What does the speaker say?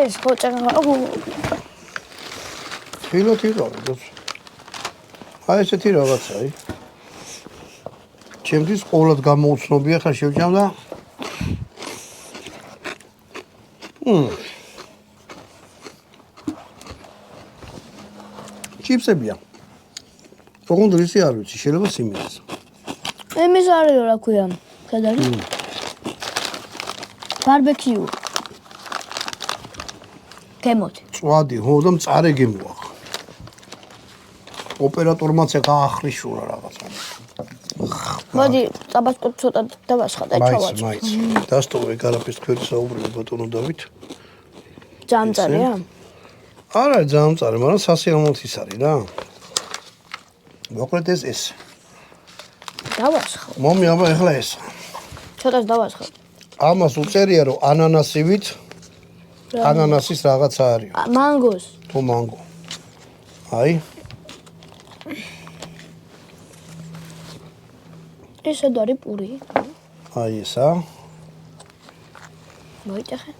ეს ხოჭა. ფილოთ იყავ, აი ესეთი რაღაცა, აი. ჩემთვის ყოველად გამოუცნობია ხა შევჭამ და ჩიპსებია. ოღონდ რისი არ ვიცი, შეიძლება სიმინდის. Εμείς არის რა ქვია. Სად არის? ბარბეკიუ. გემოთი. წვადი, ხო და მწარე გემოახ. ოპერატორმაც გაახრიშურა რაღაცა. მოდი, ტაბასკო ცოტა დავასხატე ჩავაჭრე. მაიც. დასტოვე გარაფის თქვენი საუბრები ბატონო დავით. ჯამწარია? არა, ჯამწარი, მაგრამ სასიამოვნოთის არის რა. მოკლედ ეს. დავასხო. მომი, აბა ეხლა ეს. ცოტას დავასხო. ამას უწერია რომ ანანასივით ანანასის რაღაცა არის. მანგოს. თუ მანგო. აი. ეს არის პური. აი ესა. მოიტეხე.